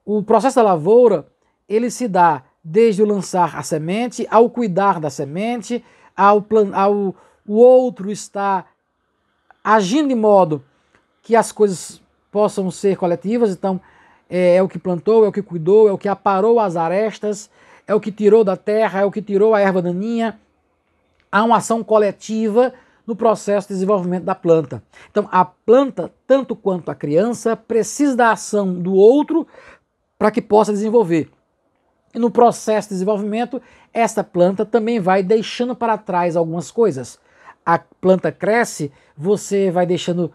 O processo da lavoura, ele se dá desde o lançar a semente, ao cuidar da semente, o outro está agindo de modo que as coisas possam ser coletivas. Então é o que plantou, é o que cuidou, é o que aparou as arestas, é o que tirou da terra, é o que tirou a erva daninha. Há uma ação coletiva no processo de desenvolvimento da planta. Então a planta, tanto quanto a criança, precisa da ação do outro para que possa desenvolver. E no processo de desenvolvimento, essa planta também vai deixando para trás algumas coisas. A planta cresce, você vai deixando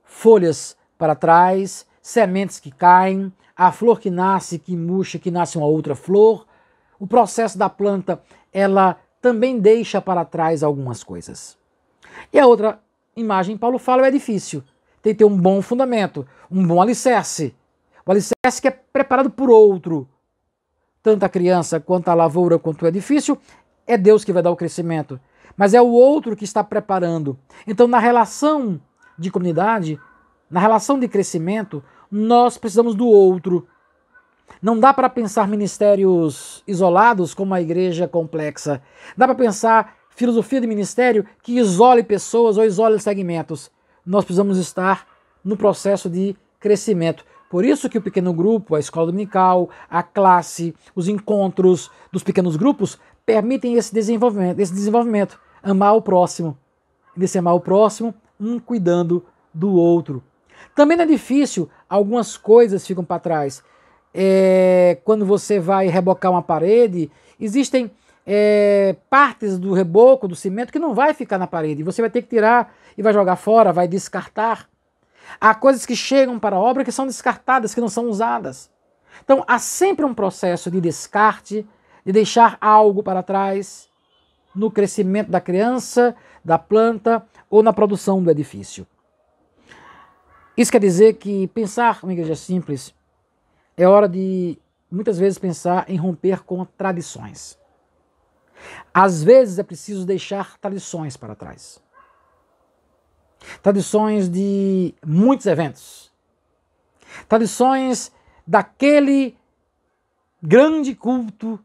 folhas para trás, sementes que caem, a flor que nasce, que murcha, que nasce uma outra flor. O processo da planta, ela também deixa para trás algumas coisas. E a outra imagem, Paulo fala, é o edifício. Tem que ter um bom fundamento, um bom alicerce. O alicerce que é preparado por outro. Tanto a criança, quanto a lavoura, quanto o edifício, é Deus que vai dar o crescimento. Mas é o outro que está preparando. Então, na relação de comunidade, na relação de crescimento, nós precisamos do outro. Não dá para pensar ministérios isolados como a igreja complexa. Dá para pensar filosofia de ministério que isole pessoas ou isole segmentos. Nós precisamos estar no processo de crescimento. Por isso que o pequeno grupo, a escola dominical, a classe, os encontros dos pequenos grupos permitem esse desenvolvimento. Amar o próximo. Desse amar o próximo, um cuidando do outro. Também no edifício, algumas coisas ficam para trás. Quando você vai rebocar uma parede, existem partes do reboco, do cimento, que não vai ficar na parede. Você vai ter que tirar e vai jogar fora, vai descartar. Há coisas que chegam para a obra que são descartadas, que não são usadas. Então há sempre um processo de descarte, de deixar algo para trás no crescimento da criança, da planta ou na produção do edifício. Isso quer dizer que pensar uma igreja simples é hora de, muitas vezes, pensar em romper com tradições. Às vezes é preciso deixar tradições para trás. Tradições de muitos eventos. Tradições daquele grande culto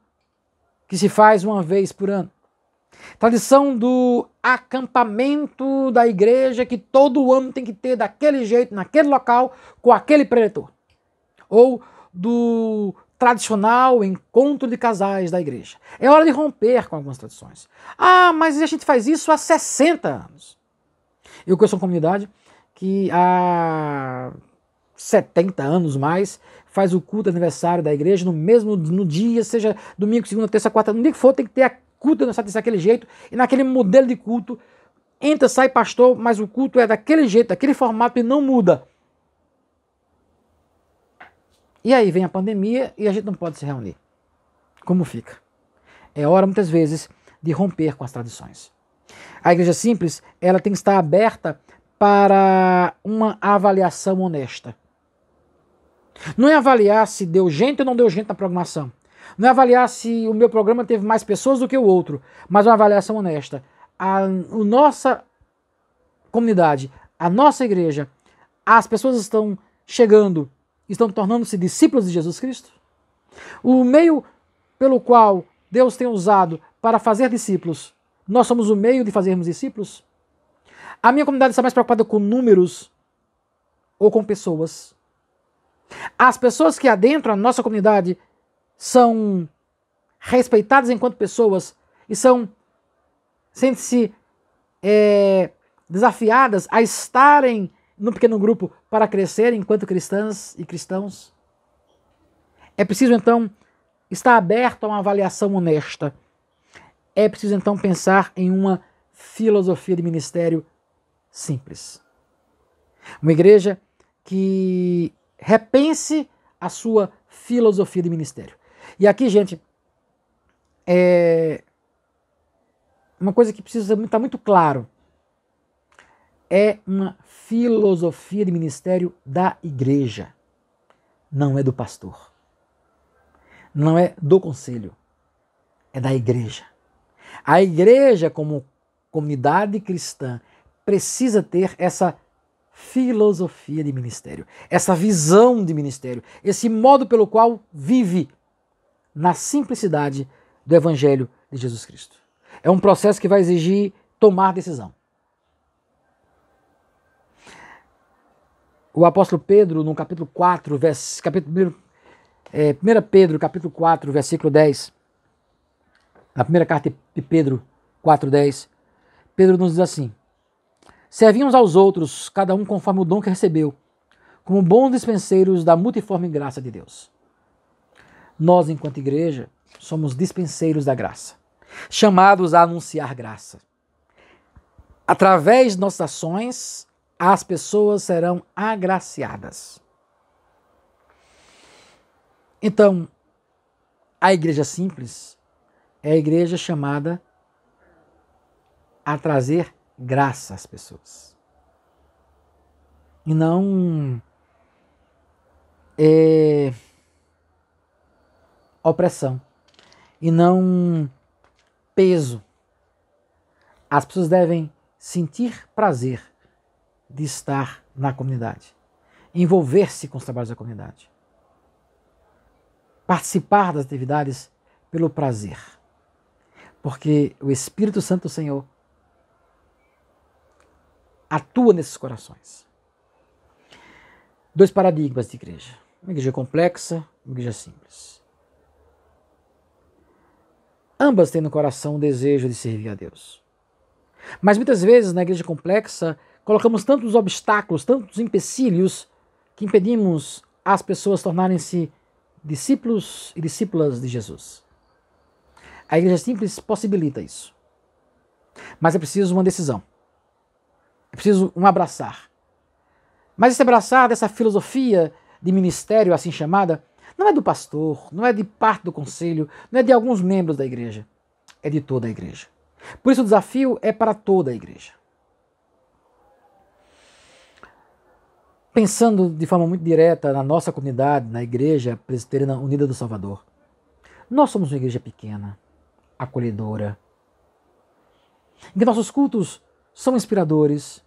que se faz uma vez por ano. Tradição do acampamento da igreja que todo ano tem que ter daquele jeito, naquele local, com aquele preletor. Ou do tradicional encontro de casais da igreja. É hora de romper com algumas tradições. Ah, mas a gente faz isso há 60 anos. Eu conheço uma comunidade que há 70 anos mais faz o culto de aniversário da igreja no dia, seja domingo, segunda, terça, quarta, no dia que for, tem que ter a culto de aniversário daquele jeito, e naquele modelo de culto, entra, sai pastor, mas o culto é daquele jeito, daquele formato e não muda. E aí vem a pandemia e a gente não pode se reunir. Como fica? É hora, muitas vezes, de romper com as tradições. A igreja simples, ela tem que estar aberta para uma avaliação honesta. Não é avaliar se deu gente ou não deu gente na programação. Não é avaliar se o meu programa teve mais pessoas do que o outro, mas uma avaliação honesta. A nossa comunidade, a nossa igreja, as pessoas estão chegando, estão tornando-se discípulos de Jesus Cristo? O meio pelo qual Deus tem usado para fazer discípulos, nós somos o meio de fazermos discípulos? A minha comunidade está mais preocupada com números ou com pessoas. As pessoas que adentram a nossa comunidade são respeitadas enquanto pessoas e sentem-se desafiadas a estarem no pequeno grupo para crescer enquanto cristãs e cristãos. É preciso então estar aberto a uma avaliação honesta. É preciso então pensar em uma filosofia de ministério simples. Uma igreja que repense a sua filosofia de ministério. E aqui, gente, uma coisa que precisa estar muito claro. É uma filosofia de ministério da igreja. Não é do pastor. Não é do conselho. É da igreja. A igreja, como comunidade cristã, precisa ter essa filosofia de ministério, essa visão de ministério, esse modo pelo qual vive na simplicidade do Evangelho de Jesus Cristo. É um processo que vai exigir tomar decisão. O apóstolo Pedro, no capítulo 4, 1 Pedro, capítulo 4, versículo 10, na primeira carta de Pedro 4:10, Pedro nos diz assim: servi uns aos outros, cada um conforme o dom que recebeu, como bons dispenseiros da multiforme graça de Deus. Nós, enquanto igreja, somos dispenseiros da graça, chamados a anunciar graça. Através de nossas ações, as pessoas serão agraciadas. Então, a igreja simples é a igreja chamada a trazer graça às pessoas. E não opressão. E não peso. As pessoas devem sentir prazer de estar na comunidade. Envolver-se com os trabalhos da comunidade. Participar das atividades pelo prazer. Porque o Espírito Santo do Senhor atua nesses corações. 2 paradigmas de igreja. Uma igreja complexa, uma igreja simples. Ambas têm no coração o desejo de servir a Deus. Mas muitas vezes na igreja complexa colocamos tantos obstáculos, tantos empecilhos que impedimos as pessoas tornarem-se discípulos e discípulas de Jesus. A igreja simples possibilita isso. Mas é preciso uma decisão. É preciso um abraçar. Mas esse abraçar dessa filosofia de ministério assim chamada não é do pastor, não é de parte do conselho, não é de alguns membros da igreja. É de toda a igreja. Por isso o desafio é para toda a igreja. Pensando de forma muito direta na nossa comunidade, na Igreja Presbiteriana Unida do Salvador, nós somos uma igreja pequena, acolhedora, em que nossos cultos são inspiradores,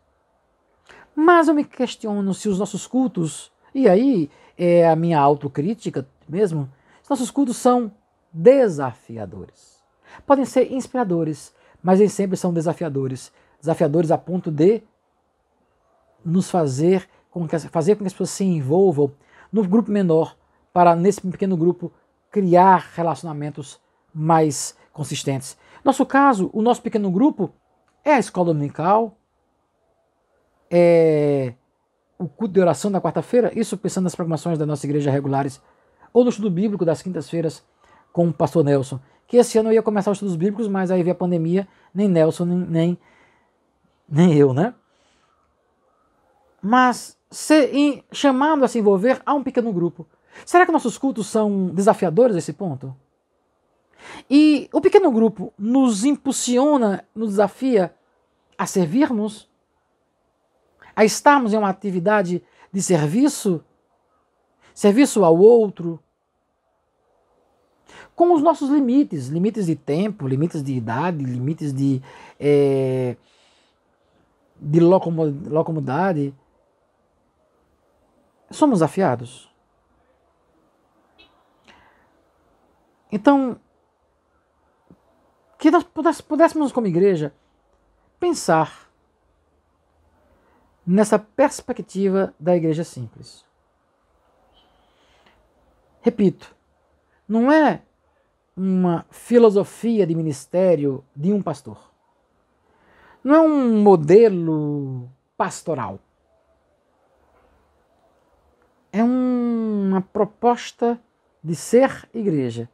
mas eu me questiono se os nossos cultos, e aí é a minha autocrítica mesmo, se nossos cultos são desafiadores. Podem ser inspiradores, mas nem sempre são desafiadores. Desafiadores a ponto de nos fazer com que as pessoas se envolvam no grupo menor, para nesse pequeno grupo criar relacionamentos mais consistentes. Nosso caso, o nosso pequeno grupo é a escola dominical, é o culto de oração da quarta-feira, isso pensando nas programações da nossa igreja regulares, ou no estudo bíblico das quintas-feiras com o pastor Nelson, que esse ano eu ia começar os estudos bíblicos, mas aí veio a pandemia, nem Nelson, nem eu, né? Mas chamando a se envolver a um pequeno grupo. Será que nossos cultos são desafiadores a esse ponto? E o pequeno grupo nos impulsiona, nos desafia a servirmos? A estarmos em uma atividade de serviço? Serviço ao outro? Com os nossos limites, limites de tempo, limites de idade, limites de locomodidade. Somos desafiados. Então, que nós pudéssemos como igreja pensar nessa perspectiva da igreja simples. Repito, não é uma filosofia de ministério de um pastor. Não é um modelo pastoral. É uma proposta de ser igreja,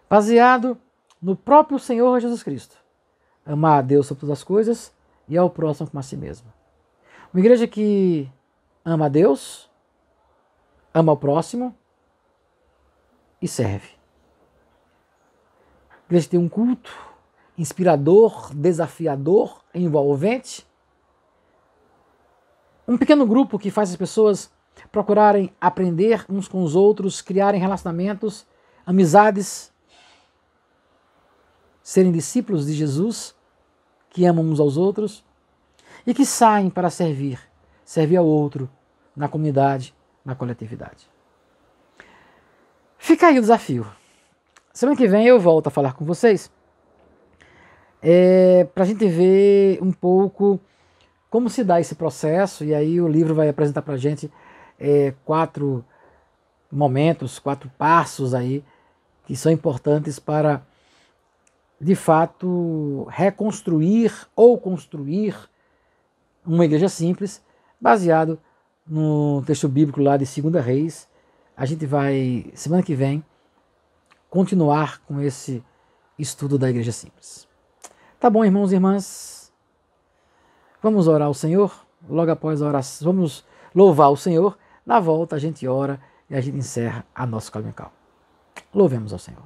baseado no próprio Senhor Jesus Cristo. Amar a Deus sobre todas as coisas e ao próximo como a si mesmo. Uma igreja que ama a Deus, ama o próximo e serve. A igreja tem um culto inspirador, desafiador, envolvente. Um pequeno grupo que faz as pessoas procurarem aprender uns com os outros, criarem relacionamentos, amizades, serem discípulos de Jesus, que amam uns aos outros e que saem para servir ao outro na comunidade, na coletividade. Fica aí o desafio. Semana que vem eu volto a falar com vocês para a gente ver um pouco como se dá esse processo, e aí o livro vai apresentar para a gente 4 momentos, 4 passos aí que são importantes para, de fato, reconstruir ou construir uma igreja simples, baseado no texto bíblico lá de 2 Reis. A gente vai, semana que vem, continuar com esse estudo da igreja simples. Tá bom, irmãos e irmãs? Vamos orar ao Senhor? Logo após a oração, vamos louvar o Senhor. Na volta a gente ora e a gente encerra a nossa escola dominical. Louvemos ao Senhor.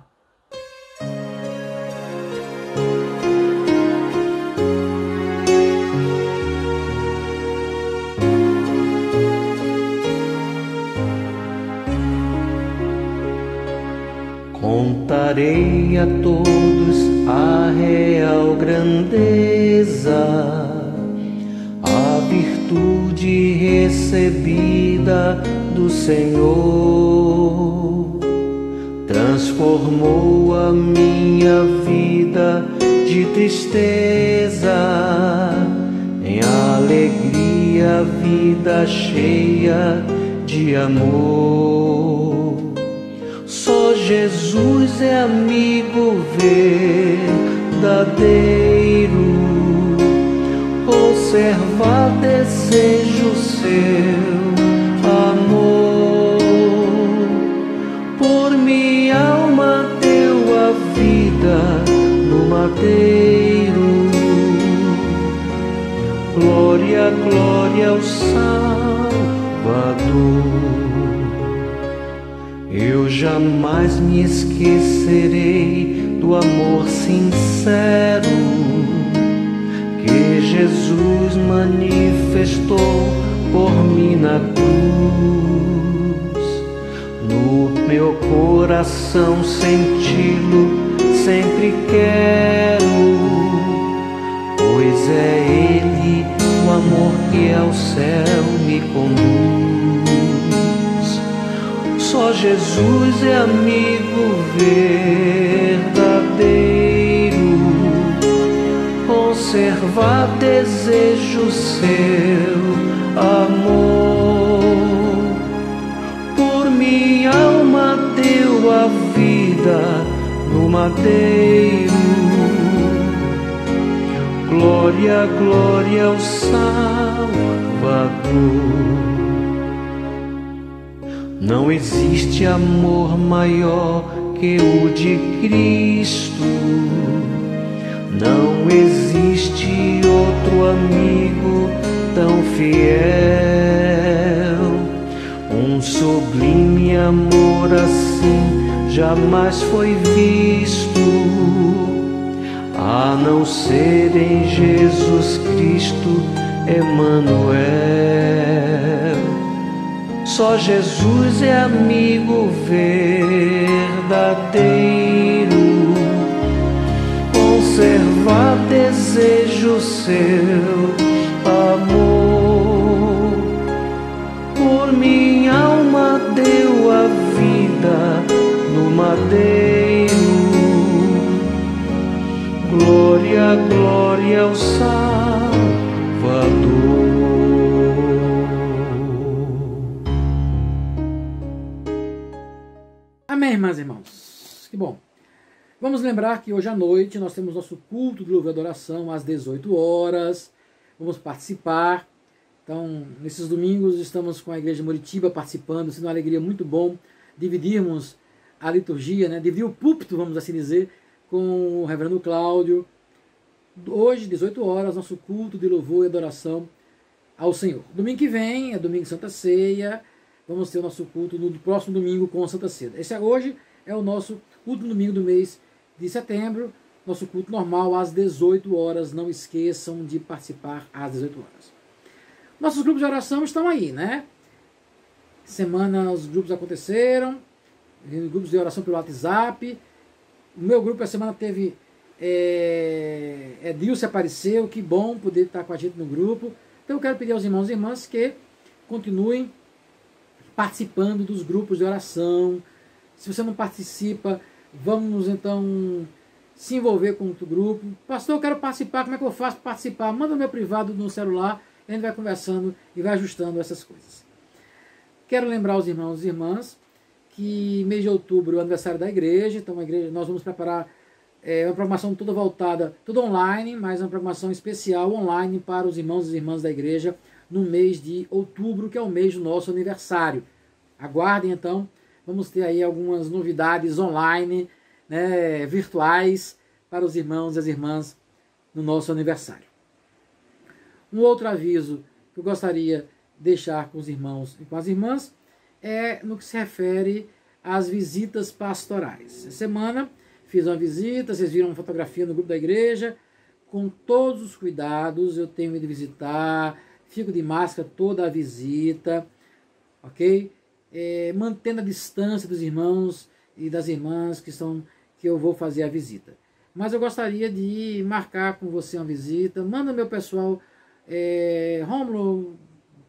Contarei a todos a real grandeza, a virtude recebida do Senhor. Transformou a minha vida de tristeza em alegria, vida cheia de amor. Só Jesus é amigo verdadeiro, conservar desejo seu amor. Por minha alma deu a vida no madeiro. Glória, glória ao Salvador. Eu jamais me esquecerei do amor sincero que Jesus manifestou por mim na cruz. No meu coração senti-lo sempre quero, pois é Ele o amor que ao céu me conduz. Só Jesus é amigo verdadeiro, conservar desejo seu amor. Por minha alma deu a vida no madeiro. Glória, glória ao Salvador. Não existe amor maior que o de Cristo. Não existe outro amigo tão fiel. Um sublime amor assim jamais foi visto, a não ser em Jesus Cristo, Emanuel. Só Jesus é amigo verdadeiro, conservar desejo seu amor. Por minha alma deu a vida no madeiro. Glória, glória ao Salvador. irmãs e irmãos? Que bom. Vamos lembrar que hoje à noite nós temos nosso culto de louvor e adoração às 18 horas. Vamos participar. Então, nesses domingos estamos com a Igreja de Muritiba participando, sendo uma alegria muito bom dividirmos a liturgia, né? Dividir o púlpito, vamos assim dizer, com o reverendo Cláudio. Hoje, 18 horas, nosso culto de louvor e adoração ao Senhor. Domingo que vem é domingo de Santa Ceia. Vamos ter o nosso culto no próximo domingo com a Santa Ceia. Hoje é o nosso último domingo do mês de setembro. Nosso culto normal às 18 horas. Não esqueçam de participar às 18 horas. Nossos grupos de oração estão aí, né? Semana os grupos aconteceram. Grupos de oração pelo WhatsApp. O meu grupo essa semana teve... Edilce apareceu. Que bom poder estar com a gente no grupo. Então eu quero pedir aos irmãos e irmãs que continuem participando dos grupos de oração. Se você não participa, vamos então se envolver com outro grupo. Pastor, eu quero participar, como é que eu faço para participar? Manda no meu privado no celular, a gente vai conversando e vai ajustando essas coisas. Quero lembrar aos irmãos e irmãs que mês de outubro é o aniversário da igreja, então a igreja, nós vamos preparar uma programação toda voltada, tudo online, mas uma programação especial online para os irmãos e irmãs da igreja no mês de outubro, que é o mês do nosso aniversário. Aguardem então, vamos ter aí algumas novidades online, né, virtuais, para os irmãos e as irmãs no nosso aniversário. Um outro aviso que eu gostaria de deixar com os irmãos e com as irmãs é no que se refere às visitas pastorais. Essa semana fiz uma visita, vocês viram uma fotografia no grupo da igreja, com todos os cuidados, eu tenho ido visitar, fico de máscara toda a visita, ok? Mantendo a distância dos irmãos e das irmãs que eu vou fazer a visita. Mas eu gostaria de marcar com você uma visita, manda meu pessoal, Rômulo,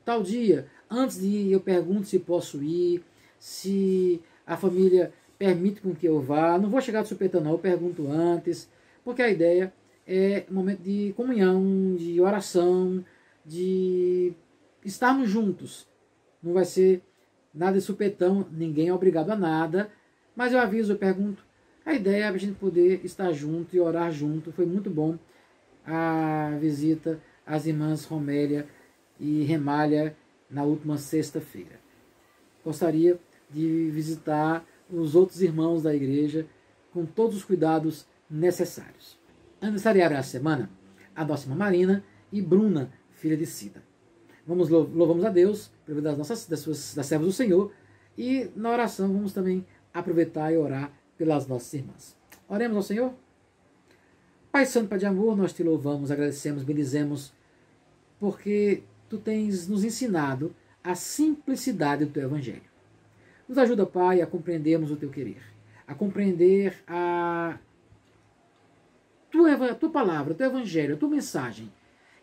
tal dia, antes de ir eu pergunto se posso ir, se a família permite com que eu vá, não vou chegar de supetão não, eu pergunto antes, porque a ideia é um momento de comunhão, de oração, de estarmos juntos. Não vai ser nada de supetão, ninguém é obrigado a nada, mas eu aviso, eu pergunto. A ideia é a gente poder estar junto e orar junto. Foi muito bom a visita às irmãs Romélia e Remália na última sexta-feira. Gostaria de visitar os outros irmãos da igreja com todos os cuidados necessários. Aniversariaram essa semana a nossa irmã Marina e Bruna, filha de Cida. Louvamos a Deus pelo das servas do Senhor, e na oração vamos também aproveitar e orar pelas nossas irmãs. Oremos ao Senhor. Pai Santo, Pai de amor, nós te louvamos, agradecemos, bendizemos, porque tu tens nos ensinado a simplicidade do teu evangelho. Nos ajuda, Pai, a compreendermos o teu querer, a compreender a tua palavra, o teu evangelho, a tua mensagem.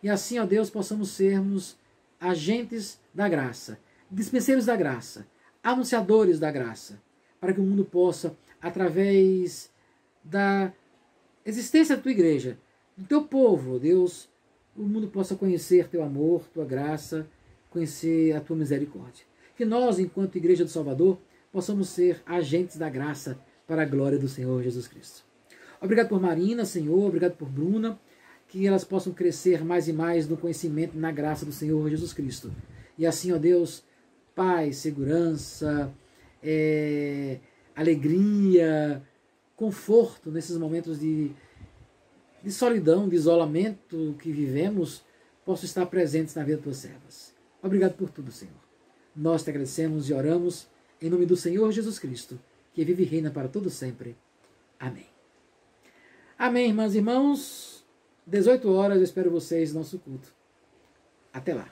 E assim, ó Deus, possamos sermos agentes da graça, dispenseiros da graça, anunciadores da graça, para que o mundo possa, através da existência da tua igreja, do teu povo, Deus, o mundo possa conhecer teu amor, tua graça, conhecer a tua misericórdia. Que nós, enquanto Igreja do Salvador, possamos ser agentes da graça para a glória do Senhor Jesus Cristo. Obrigado por Marina, Senhor, obrigado por Bruna, que elas possam crescer mais e mais no conhecimento e na graça do Senhor Jesus Cristo. E assim, ó Deus, paz, segurança, alegria, conforto nesses momentos de solidão, de isolamento que vivemos, possam estar presentes na vida das tuas servas. Obrigado por tudo, Senhor. Nós te agradecemos e oramos em nome do Senhor Jesus Cristo, que vive e reina para todo sempre. Amém. Amém, irmãs e irmãos. 18 horas, eu espero vocês no nosso culto. Até lá.